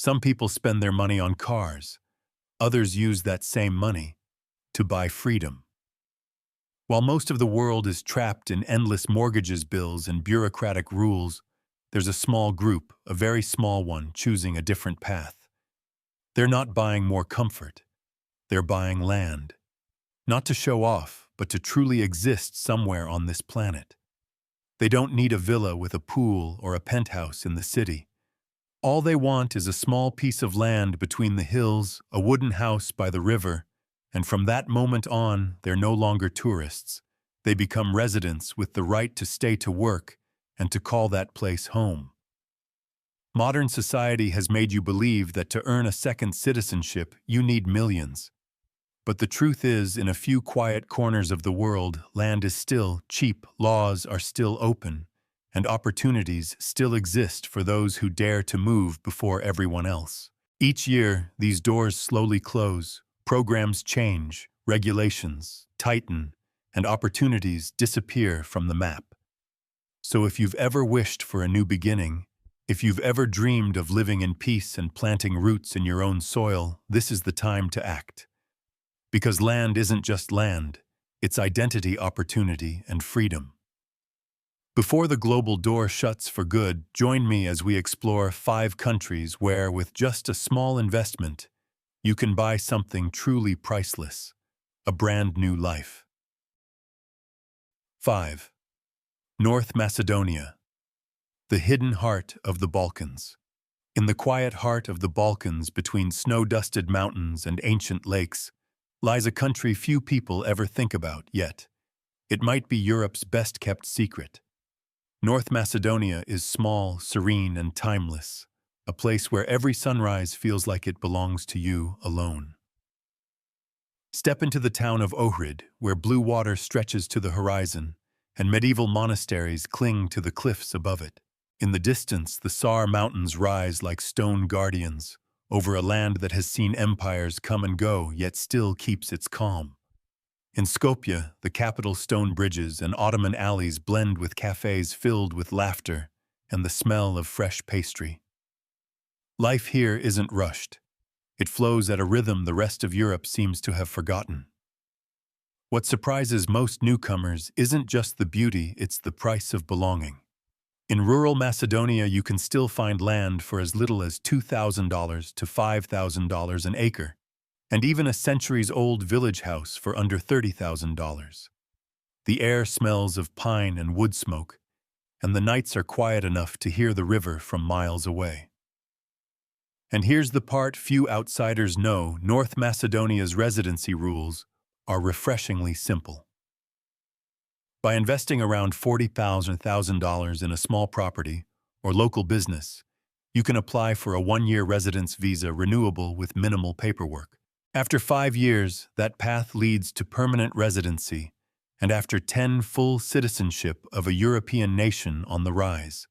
Some people spend their money on cars. Others use that same money to buy freedom. While most of the world is trapped in endless mortgages bills and bureaucratic rules, there's a small group, a very small one, choosing a different path. They're not buying more comfort. They're buying land. Not to show off, but to truly exist somewhere on this planet. They don't need a villa with a pool or a penthouse in the city. All they want is a small piece of land between the hills, a wooden house by the river, and from that moment on, they're no longer tourists. They become residents with the right to stay to work and to call that place home. Modern society has made you believe that to earn a second citizenship, you need millions. But the truth is, in a few quiet corners of the world, land is still cheap, laws are still open, and opportunities still exist for those who dare to move before everyone else. Each year, these doors slowly close, programs change, regulations tighten, and opportunities disappear from the map. So if you've ever wished for a new beginning, if you've ever dreamed of living in peace and planting roots in your own soil, this is the time to act. Because land isn't just land, it's identity, opportunity, and freedom. Before the global door shuts for good, join me as we explore 5 countries where, with just a small investment, you can buy something truly priceless, a brand new life. 5. North Macedonia, the hidden heart of the Balkans. In the quiet heart of the Balkans, between snow-dusted mountains and ancient lakes, lies a country few people ever think about, yet it might be Europe's best-kept secret. North Macedonia is small, serene, and timeless, a place where every sunrise feels like it belongs to you alone. Step into the town of Ohrid, where blue water stretches to the horizon, and medieval monasteries cling to the cliffs above it. In the distance, the Sar Mountains rise like stone guardians, over a land that has seen empires come and go, yet still keeps its calm. In Skopje, the capital, stone bridges and Ottoman alleys blend with cafes filled with laughter and the smell of fresh pastry. Life here isn't rushed. It flows at a rhythm the rest of Europe seems to have forgotten. What surprises most newcomers isn't just the beauty, it's the price of belonging. In rural Macedonia, you can still find land for as little as $2,000 to $5,000 an acre, and even a centuries-old village house for under $30,000. The air smells of pine and wood smoke, and the nights are quiet enough to hear the river from miles away. And here's the part few outsiders know: North Macedonia's residency rules are refreshingly simple. By investing around $40,000 in a small property or local business, you can apply for a 1-year residence visa renewable with minimal paperwork. After 5 years, that path leads to permanent residency, and after 10, full citizenship of a European nation on the rise.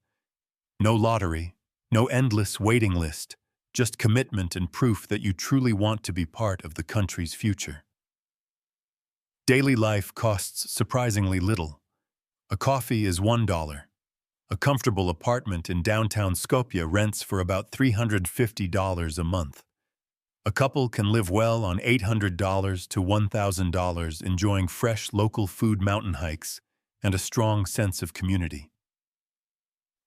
No lottery, no endless waiting list, just commitment and proof that you truly want to be part of the country's future. Daily life costs surprisingly little. A coffee is $1. A comfortable apartment in downtown Skopje rents for about $350 a month. A couple can live well on $800 to $1,000, enjoying fresh local food, mountain hikes, and a strong sense of community.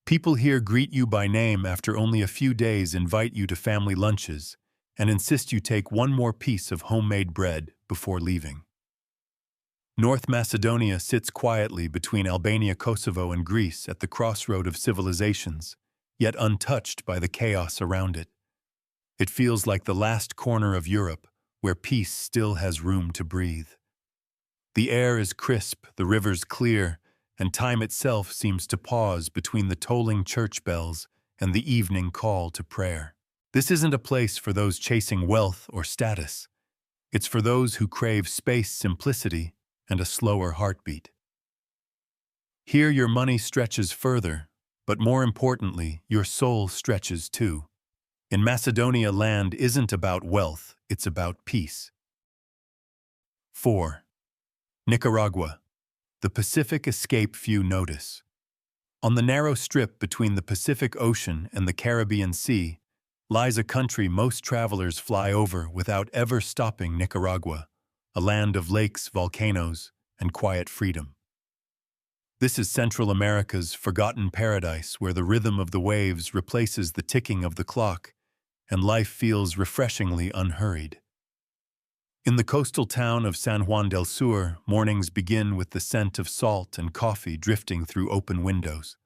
People here greet you by name after only a few days, invite you to family lunches, and insist you take one more piece of homemade bread before leaving. North Macedonia sits quietly between Albania, Kosovo, and Greece at the crossroad of civilizations, yet untouched by the chaos around it. It feels like the last corner of Europe where peace still has room to breathe. The air is crisp, the rivers clear, and time itself seems to pause between the tolling church bells and the evening call to prayer. This isn't a place for those chasing wealth or status. It's for those who crave space, simplicity, and a slower heartbeat. Here your money stretches further, but more importantly, your soul stretches too. In Macedonia, land isn't about wealth, it's about peace. 4. Nicaragua, the Pacific escape few notice. On the narrow strip between the Pacific Ocean and the Caribbean Sea lies a country most travelers fly over without ever stopping: Nicaragua, a land of lakes, volcanoes, and quiet freedom. This is Central America's forgotten paradise where the rhythm of the waves replaces the ticking of the clock and life feels refreshingly unhurried. In the coastal town of San Juan del Sur, mornings begin with the scent of salt and coffee drifting through open windows.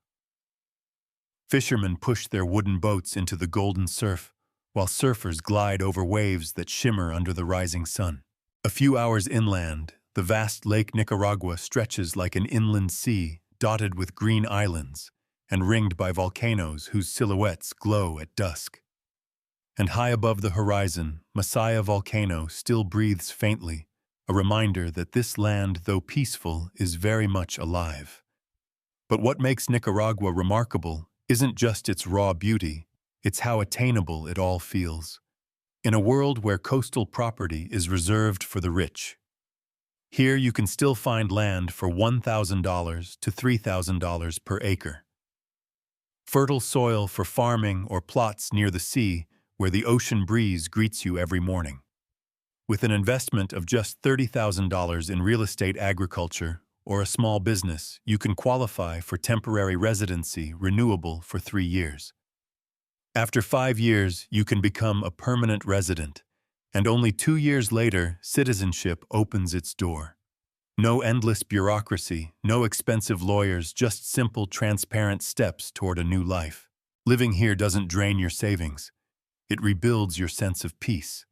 Fishermen push their wooden boats into the golden surf, while surfers glide over waves that shimmer under the rising sun. A few hours inland, the vast Lake Nicaragua stretches like an inland sea, dotted with green islands and ringed by volcanoes whose silhouettes glow at dusk. And high above the horizon, Masaya volcano still breathes faintly, a reminder that this land, though peaceful, is very much alive. But what makes Nicaragua remarkable isn't just its raw beauty, it's how attainable it all feels. In a world where coastal property is reserved for the rich, here you can still find land for $1,000 to $3,000 per acre. Fertile soil for farming or plots near the sea where the ocean breeze greets you every morning. With an investment of just $30,000 in real estate, agriculture, or a small business, you can qualify for temporary residency renewable for 3 years. After 5 years, you can become a permanent resident, and only 2 years later, citizenship opens its door. No endless bureaucracy, no expensive lawyers, just simple, transparent steps toward a new life. Living here doesn't drain your savings. It rebuilds your sense of peace.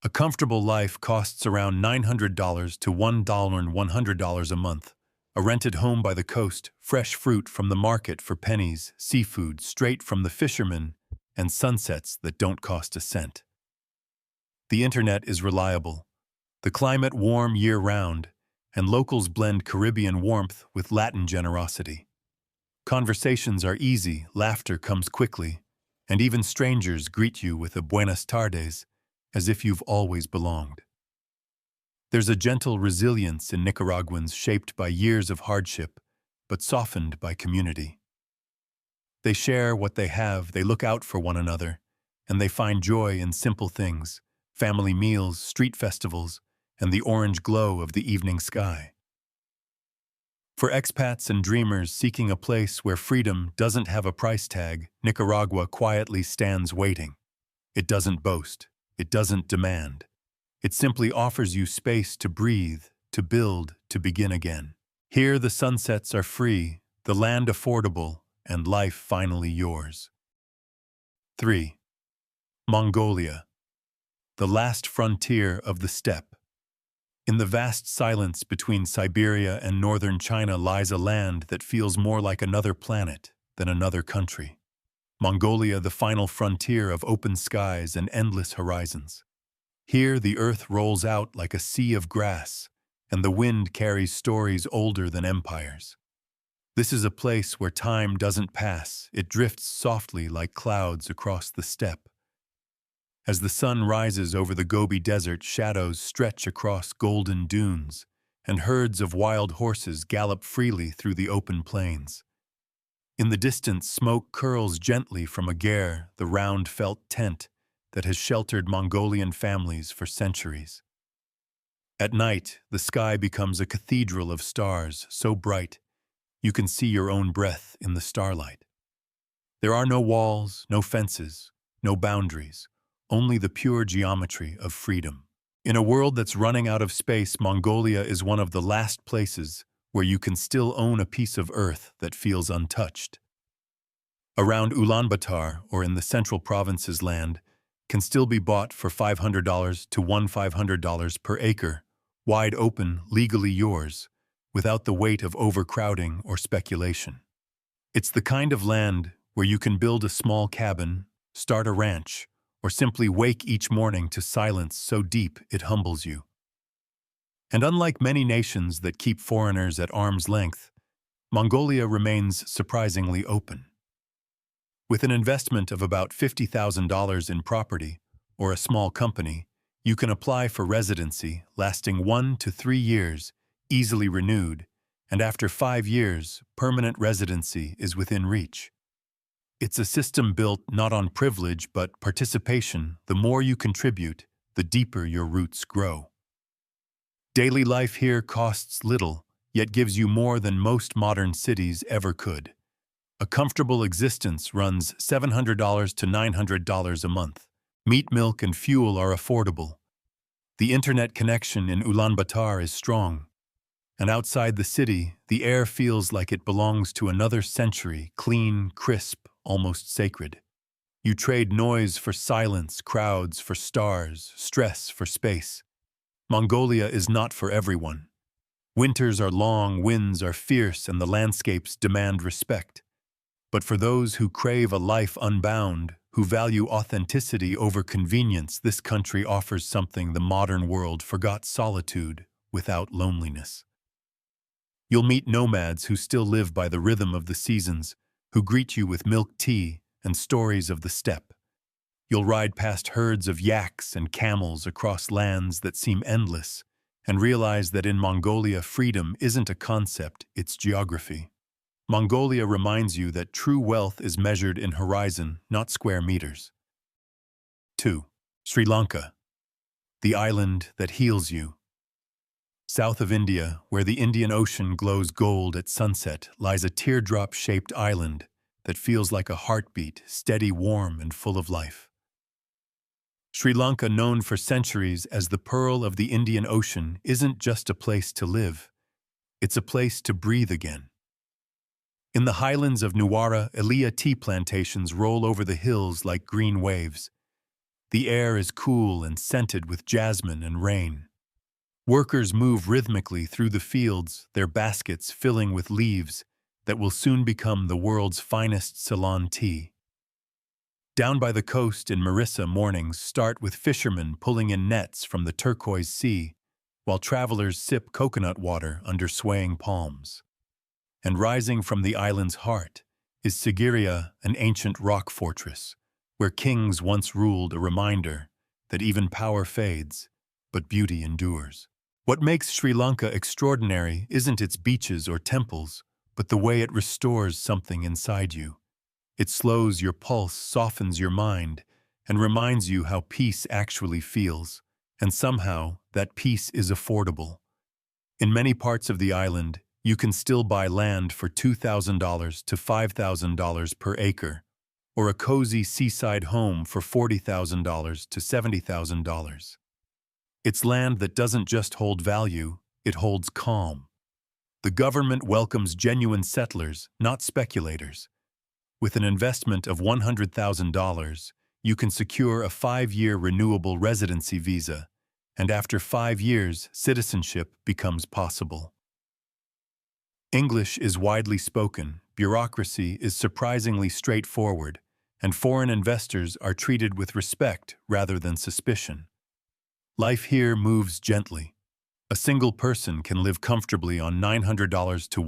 A comfortable life costs around $900 to $1,100 a month. A rented home by the coast, fresh fruit from the market for pennies, seafood straight from the fishermen, and sunsets that don't cost a cent. The internet is reliable, the climate warm year-round, and locals blend Caribbean warmth with Latin generosity. Conversations are easy, laughter comes quickly, and even strangers greet you with a buenas tardes, as if you've always belonged. There's a gentle resilience in Nicaraguans shaped by years of hardship, but softened by community. They share what they have, they look out for one another, and they find joy in simple things: family meals, street festivals, and the orange glow of the evening sky. For expats and dreamers seeking a place where freedom doesn't have a price tag, Nicaragua quietly stands waiting. It doesn't boast. It doesn't demand. It simply offers you space to breathe, to build, to begin again. Here the sunsets are free, the land affordable, and life finally yours. 3. Mongolia, the last frontier of the steppe. In the vast silence between Siberia and northern China lies a land that feels more like another planet than another country. Mongolia, the final frontier of open skies and endless horizons. Here the earth rolls out like a sea of grass, and the wind carries stories older than empires. This is a place where time doesn't pass, it drifts softly like clouds across the steppe. As the sun rises over the Gobi Desert, shadows stretch across golden dunes, and herds of wild horses gallop freely through the open plains. In the distance, smoke curls gently from a ger, the round felt tent that has sheltered Mongolian families for centuries. At night, the sky becomes a cathedral of stars so bright you can see your own breath in the starlight. There are no walls, no fences, no boundaries, only the pure geometry of freedom. In a world that's running out of space, Mongolia is one of the last places where you can still own a piece of earth that feels untouched. Around Ulaanbaatar, or in the central province's land, can still be bought for $500 to $1,500 per acre, wide open, legally yours, without the weight of overcrowding or speculation. It's the kind of land where you can build a small cabin, start a ranch, or simply wake each morning to silence so deep it humbles you. And unlike many nations that keep foreigners at arm's length, Mongolia remains surprisingly open. With an investment of about $50,000 in property or a small company, you can apply for residency lasting 1 to 3 years, easily renewed, and after 5 years, permanent residency is within reach. It's a system built not on privilege but participation. The more you contribute, the deeper your roots grow. Daily life here costs little, yet gives you more than most modern cities ever could. A comfortable existence runs $700 to $900 a month. Meat, milk, and fuel are affordable. The internet connection in Ulaanbaatar is strong. And outside the city, the air feels like it belongs to another century, clean, crisp, almost sacred. You trade noise for silence, crowds for stars, stress for space. Mongolia is not for everyone. Winters are long, winds are fierce, and the landscapes demand respect. But for those who crave a life unbound, who value authenticity over convenience, this country offers something the modern world forgot: solitude without loneliness. You'll meet nomads who still live by the rhythm of the seasons, who greet you with milk tea and stories of the steppe. You'll ride past herds of yaks and camels across lands that seem endless, and realize that in Mongolia freedom isn't a concept, it's geography. Mongolia reminds you that true wealth is measured in horizon, not square meters. 2. Sri Lanka, the island that heals you. South of India, where the Indian Ocean glows gold at sunset, lies a teardrop-shaped island that feels like a heartbeat, steady, warm, and full of life. Sri Lanka, known for centuries as the pearl of the Indian Ocean, isn't just a place to live. It's a place to breathe again. In the highlands of Nuwara, Elia tea plantations roll over the hills like green waves. The air is cool and scented with jasmine and rain. Workers move rhythmically through the fields, their baskets filling with leaves that will soon become the world's finest Ceylon tea. Down by the coast in Marissa, mornings start with fishermen pulling in nets from the turquoise sea, while travelers sip coconut water under swaying palms. And rising from the island's heart is Sigiriya, an ancient rock fortress, where kings once ruled, a reminder that even power fades, but beauty endures. What makes Sri Lanka extraordinary isn't its beaches or temples, but the way it restores something inside you. It slows your pulse, softens your mind, and reminds you how peace actually feels. And somehow, that peace is affordable. In many parts of the island, you can still buy land for $2,000 to $5,000 per acre, or a cozy seaside home for $40,000 to $70,000. It's land that doesn't just hold value, it holds calm. The government welcomes genuine settlers, not speculators. With an investment of $100,000, you can secure a 5-year renewable residency visa, and after 5 years, citizenship becomes possible. English is widely spoken, bureaucracy is surprisingly straightforward, and foreign investors are treated with respect rather than suspicion. Life here moves gently. A single person can live comfortably on $900 to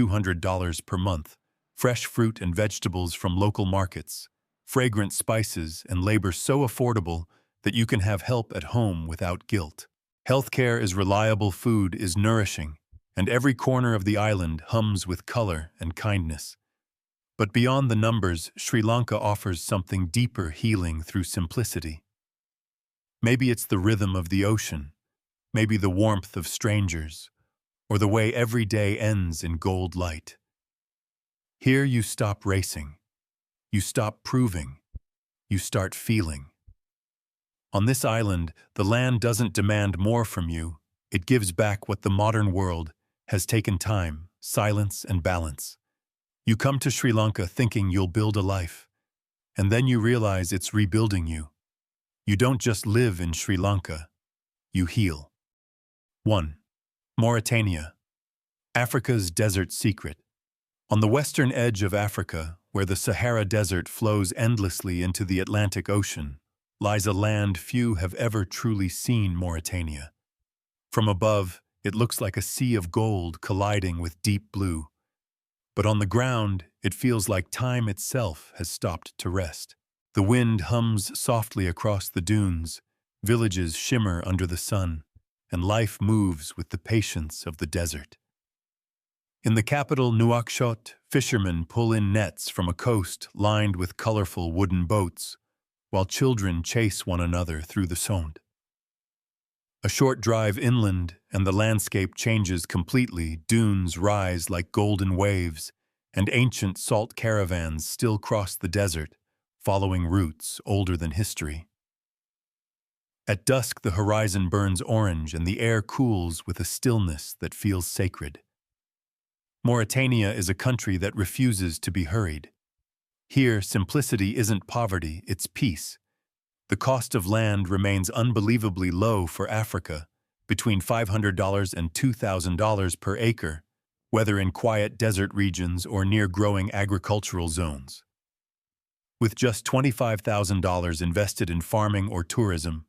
$200 per month, fresh fruit and vegetables from local markets, fragrant spices, and labor so affordable that you can have help at home without guilt. Healthcare is reliable, food is nourishing, and every corner of the island hums with color and kindness. But beyond the numbers, Sri Lanka offers something deeper, healing through simplicity. Maybe it's the rhythm of the ocean, maybe the warmth of strangers, or the way every day ends in gold light. Here you stop racing, you stop proving, you start feeling. On this island, the land doesn't demand more from you, it gives back what the modern world has taken: time, silence, and balance. You come to Sri Lanka thinking you'll build a life, and then you realize it's rebuilding you. You don't just live in Sri Lanka, you heal. 1. Mauritania, Africa's desert secret. On the western edge of Africa, where the Sahara Desert flows endlessly into the Atlantic Ocean, lies a land few have ever truly seen: Mauritania. From above, it looks like a sea of gold colliding with deep blue. But on the ground, it feels like time itself has stopped to rest. The wind hums softly across the dunes, villages shimmer under the sun, and life moves with the patience of the desert. In the capital, Nouakchott, Fishermen pull in nets from a coast lined with colorful wooden boats, while children chase one another through the Sonde. A short drive inland, and the landscape changes completely. Dunes rise like golden waves, and ancient salt caravans still cross the desert, following routes older than history. At dusk, the horizon burns orange, and the air cools with a stillness that feels sacred. Mauritania is a country that refuses to be hurried. Here, simplicity isn't poverty, it's peace. The cost of land remains unbelievably low for Africa, between $500 and $2,000 per acre, whether in quiet desert regions or near growing agricultural zones. With just $25,000 invested in farming or tourism,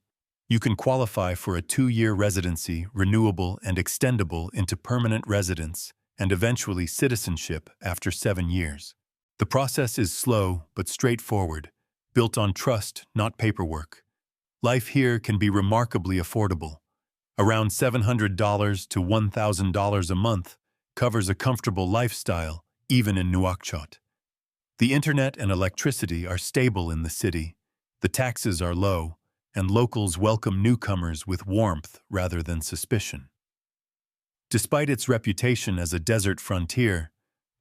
you can qualify for a 2-year residency, renewable and extendable into permanent residence, and eventually citizenship after 7 years. The process is slow but straightforward, built on trust, not paperwork. Life here can be remarkably affordable. Around $700 to $1,000 a month covers a comfortable lifestyle, even in Nouakchott. The internet and electricity are stable in the city, the taxes are low, and locals welcome newcomers with warmth rather than suspicion. Despite its reputation as a desert frontier,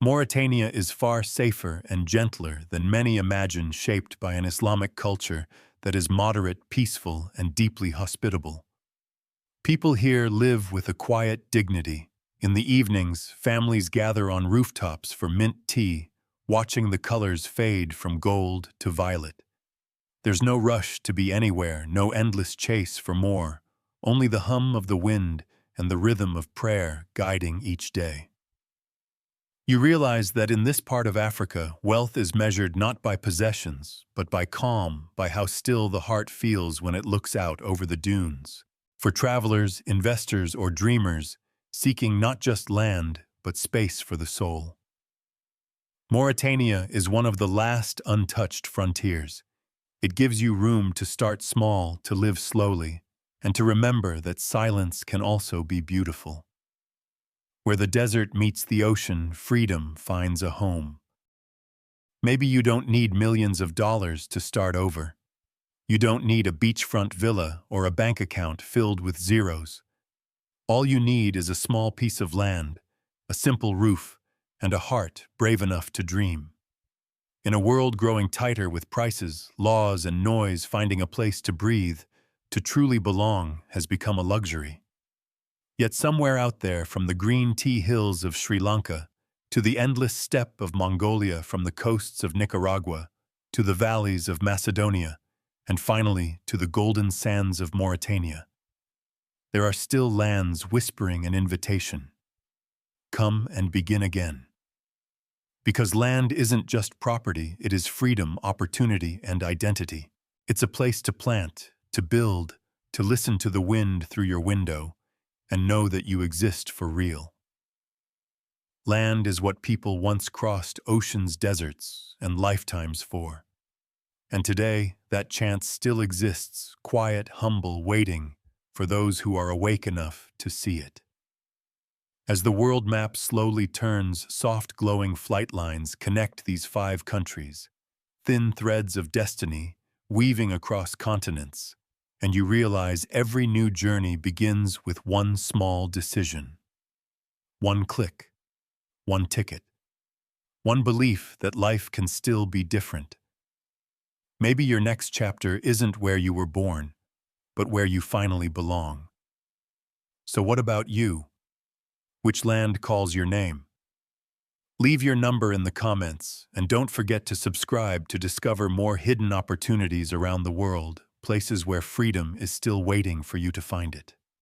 Mauritania is far safer and gentler than many imagine, shaped by an Islamic culture that is moderate, peaceful, and deeply hospitable. People here live with a quiet dignity. In the evenings, families gather on rooftops for mint tea, watching the colors fade from gold to violet. There's no rush to be anywhere, no endless chase for more, only the hum of the wind and the rhythm of prayer guiding each day. You realize that in this part of Africa, wealth is measured not by possessions, but by calm, by how still the heart feels when it looks out over the dunes. For travelers, investors, or dreamers, seeking not just land, but space for the soul. Mauritania is one of the last untouched frontiers. It gives you room to start small, to live slowly, and to remember that silence can also be beautiful. Where the desert meets the ocean, freedom finds a home. Maybe you don't need millions of dollars to start over. You don't need a beachfront villa or a bank account filled with zeros. All you need is a small piece of land, a simple roof, and a heart brave enough to dream. In a world growing tighter with prices, laws, and noise, finding a place to breathe, to truly belong, has become a luxury. Yet somewhere out there, from the green tea hills of Sri Lanka, to the endless steppe of Mongolia, from the coasts of Nicaragua, to the valleys of Macedonia, and finally to the golden sands of Mauritania, there are still lands whispering an invitation. Come and begin again. Because land isn't just property, it is freedom, opportunity, and identity. It's a place to plant, to build, to listen to the wind through your window, and know that you exist for real. Land is what people once crossed oceans, deserts, and lifetimes for. And today, that chance still exists, quiet, humble, waiting for those who are awake enough to see it. As the world map slowly turns, soft glowing flight lines connect these 5 countries, thin threads of destiny weaving across continents, and you realize every new journey begins with one small decision. One click, one ticket, one belief that life can still be different. Maybe your next chapter isn't where you were born, but where you finally belong. So what about you? Which land calls your name? Leave your number in the comments, and don't forget to subscribe to discover more hidden opportunities around the world, places where freedom is still waiting for you to find it.